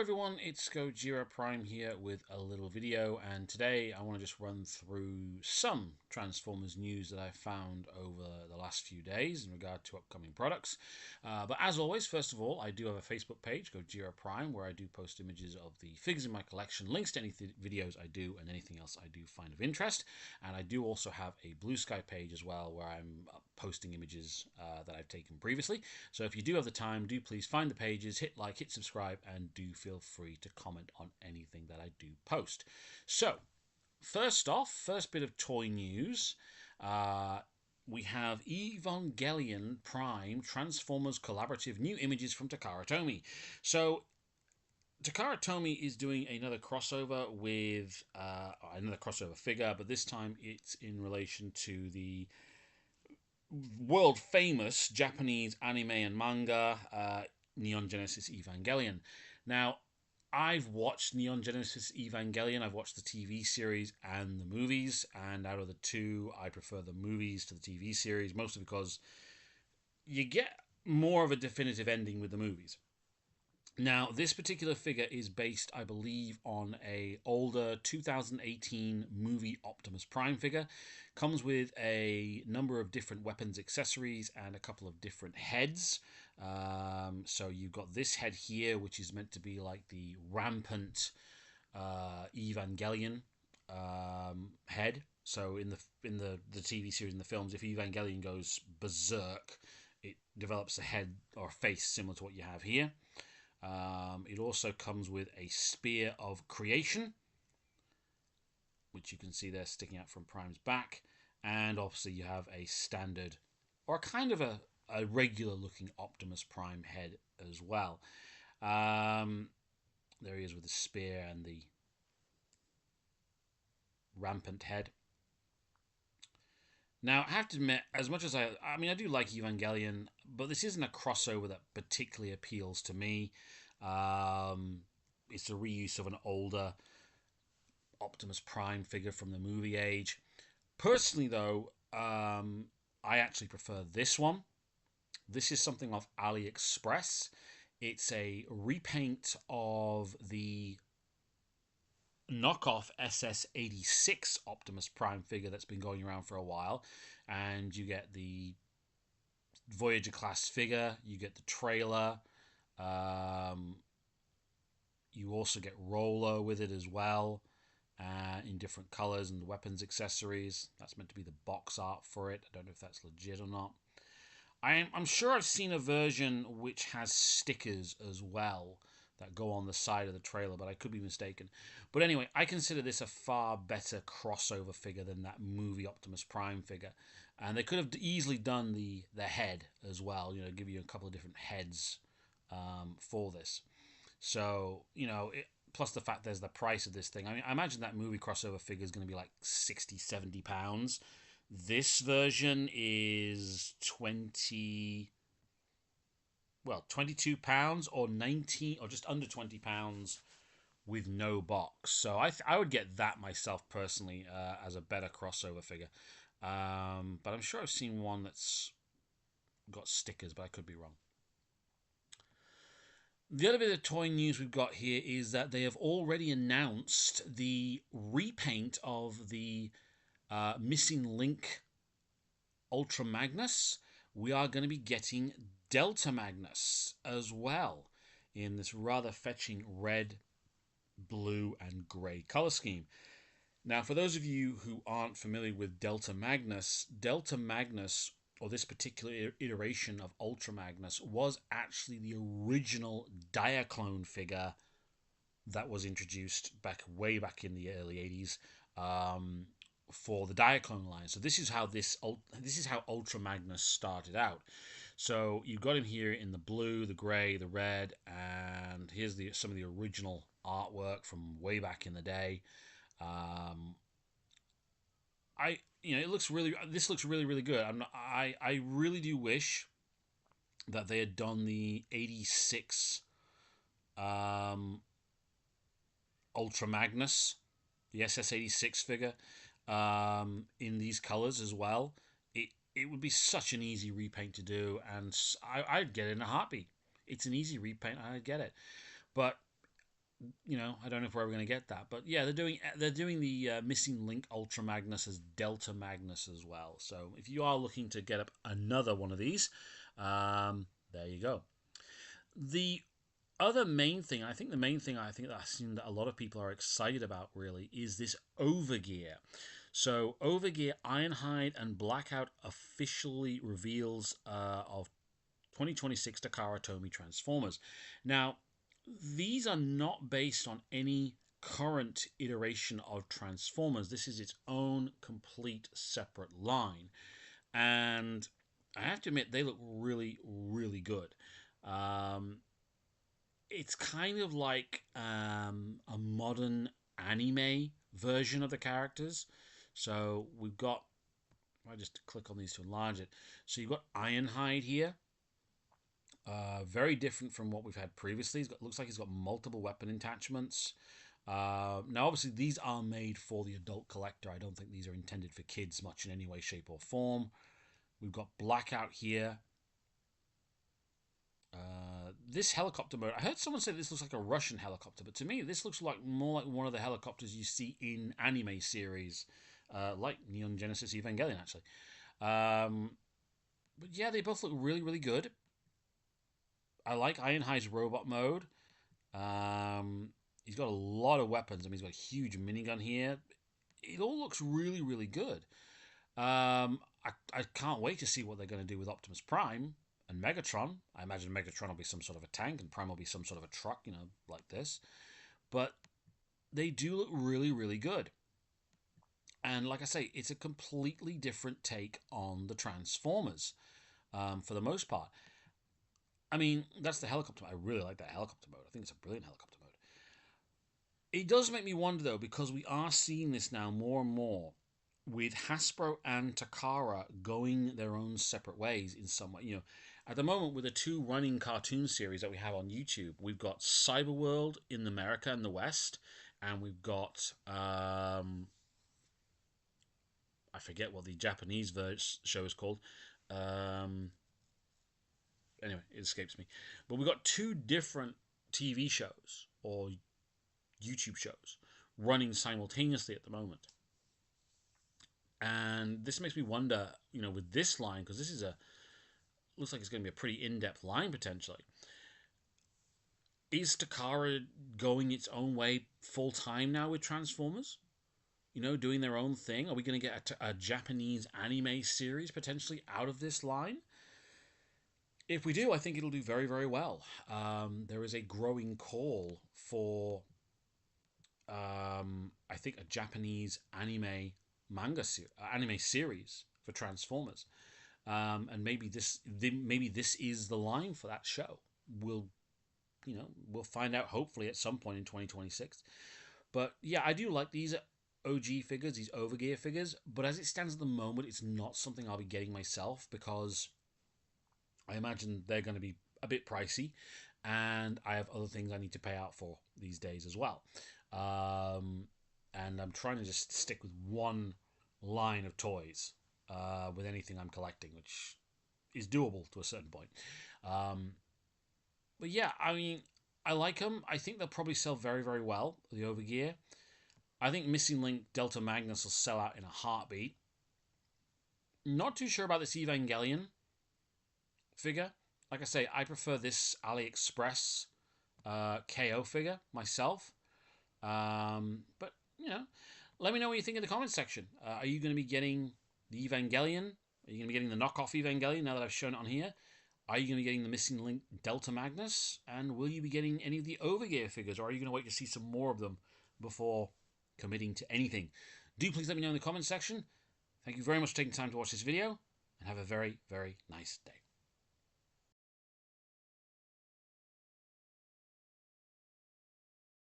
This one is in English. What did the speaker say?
everyone, it's Gojira Prime here with a little video, and today I want to just run through some Transformers news that I found over the last few days in regard to upcoming products. But as always, first of all, I do have a Facebook page, Gojira Prime, where I do post images of the figures in my collection, links to any videos I do, and anything else I do find of interest. And I do also have a Blue Sky page as well, where I'm posting images that I've taken previously. So if you do have the time, do please find the pages, hit like, hit subscribe, and do feel free to comment on anything that I do post. So, first off, first bit of toy news. We have Evangelion Prime Transformers Collaborative new images from Takara Tomy. So, Takara Tomy is doing another crossover with another crossover figure, but this time it's in relation to the world famous Japanese anime and manga Neon Genesis Evangelion. Now, I've watched Neon Genesis Evangelion. I've watched the TV series and the movies, and out of the two, I prefer the movies to the TV series, mostly because you get more of a definitive ending with the movies. Now, this particular figure is based, I believe, on a older 2018 movie Optimus Prime figure. Comes with a number of different weapons, accessories, and a couple of different heads. So you've got this head here, which is meant to be like the rampant Evangelion head. So in the TV series and the films, if Evangelion goes berserk, it develops a head or a face similar to what you have here. It also comes with a Spear of Creation, which you can see there sticking out from Prime's back. And obviously you have a standard, or kind of a regular looking Optimus Prime head as well. There he is with the spear and the rampant head. Now, I have to admit, as much as I do like Evangelion, but this isn't a crossover that particularly appeals to me. It's a reuse of an older Optimus Prime figure from the movie age. Personally, though, I actually prefer this one. This is something off AliExpress. It's a repaint of the knockoff SS86 Optimus Prime figure that's been going around for a while, and you get the Voyager class figure, you get the trailer, you also get Rolo with it as well, in different colors and weapons accessories. That's meant to be the box art for it. I don't know if that's legit or not. I'm sure I've seen a version which has stickers as well that go on the side of the trailer, but I could be mistaken. But anyway, I consider this a far better crossover figure than that movie Optimus Prime figure. And they could have easily done the head as well, give you a couple of different heads for this. So, plus the fact there's the price of this thing. I mean, I imagine that movie crossover figure is going to be like 60, 70 pounds. This version is 22 pounds or 19 or just under 20 pounds with no box. So I would get that myself personally as a better crossover figure. But I'm sure I've seen one that's got stickers, but I could be wrong. The other bit of toy news we've got here is that they have already announced the repaint of the Missing Link Ultra Magnus. We are going to be getting Delta Magnus as well in this rather fetching red, blue, and grey color scheme. Now, for those of you who aren't familiar with Delta Magnus, or this particular iteration of Ultra Magnus, was actually the original Diaclone figure that was introduced way back in the early 80s for the Diaclone line. So this is how Ultra Magnus started out. So you've got him here in the blue, the grey, the red, and here's some of the original artwork from way back in the day. This looks really, really good. I really do wish that they had done the 86 Ultra Magnus, the SS86 figure, in these colors as well. It would be such an easy repaint to do, and I'd get it in a heartbeat. It's an easy repaint, I'd get it. But you know, I don't know if we're ever going to get that, but yeah, they're doing the Missing Link Ultra Magnus as Delta Magnus as well. So if you are looking to get up another one of these, there you go. The other main thing, I think that I've seen that a lot of people are excited about really is this Overgear. So Overgear Ironhide and Blackout officially reveals of 2026 Takara Tomy Transformers. Now, these are not based on any current iteration of Transformers. This is its own complete separate line. And I have to admit, they look really, really good. It's kind of like a modern anime version of the characters. So we've got, I just click on these to enlarge it. So you've got Ironhide here. Very different from what we've had previously. Looks like he's got multiple weapon attachments. Now, obviously, these are made for the adult collector. I don't think these are intended for kids much in any way, shape, or form. We've got Blackout here. This helicopter mode, I heard someone say this looks like a Russian helicopter, but to me, this looks like more like one of the helicopters you see in anime series, like Neon Genesis Evangelion, actually. But yeah, they both look really, really good. I like Ironhide's robot mode. He's got a lot of weapons. I mean, he's got a huge minigun here. It all looks really, really good. I can't wait to see what they're going to do with Optimus Prime and Megatron. I imagine Megatron will be some sort of a tank and Prime will be some sort of a truck, you know, like this. But they do look really, really good. And like I say, it's a completely different take on the Transformers for the most part. I mean, that's the helicopter mode. I really like that helicopter mode. I think it's a brilliant helicopter mode. It does make me wonder, though, because we are seeing this now more and more with Hasbro and Takara going their own separate ways in some way. You know, at the moment, with the two running cartoon series that we have on YouTube, we've got Cyberworld in America and the West, and we've got I forget what the Japanese show is called. Anyway, it escapes me. But we've got two different TV shows or YouTube shows running simultaneously at the moment. And this makes me wonder, you know, with this line, because this is looks like it's going to be a pretty in-depth line potentially. Is Takara going its own way full time now with Transformers? You know, doing their own thing? Are we going to get a Japanese anime series potentially out of this line? If we do, I think it'll do very, very well. There is a growing call for, I think, a Japanese anime series for Transformers, and maybe this is the line for that show. We'll find out hopefully at some point in 2026. But yeah, I do like these OG figures, these Overgear figures. But as it stands at the moment, it's not something I'll be getting myself because I imagine they're going to be a bit pricey, and I have other things I need to pay out for these days as well. And I'm trying to just stick with one line of toys with anything I'm collecting, which is doable to a certain point. But yeah, I mean, I like them. I think they'll probably sell very, very well, the Overgear. I think Missing Link Delta Magnus will sell out in a heartbeat. Not too sure about this Evangelion figure. Like I say, I prefer this AliExpress KO figure myself. But, you know, let me know what you think in the comments section. Are you going to be getting the Evangelion? Are you going to be getting the knockoff Evangelion now that I've shown it on here? Are you going to be getting the Missing Link Delta Magnus? And will you be getting any of the Overgear figures? Or are you going to wait to see some more of them before committing to anything? Do please let me know in the comments section. Thank you very much for taking time to watch this video. And have a very, very nice day.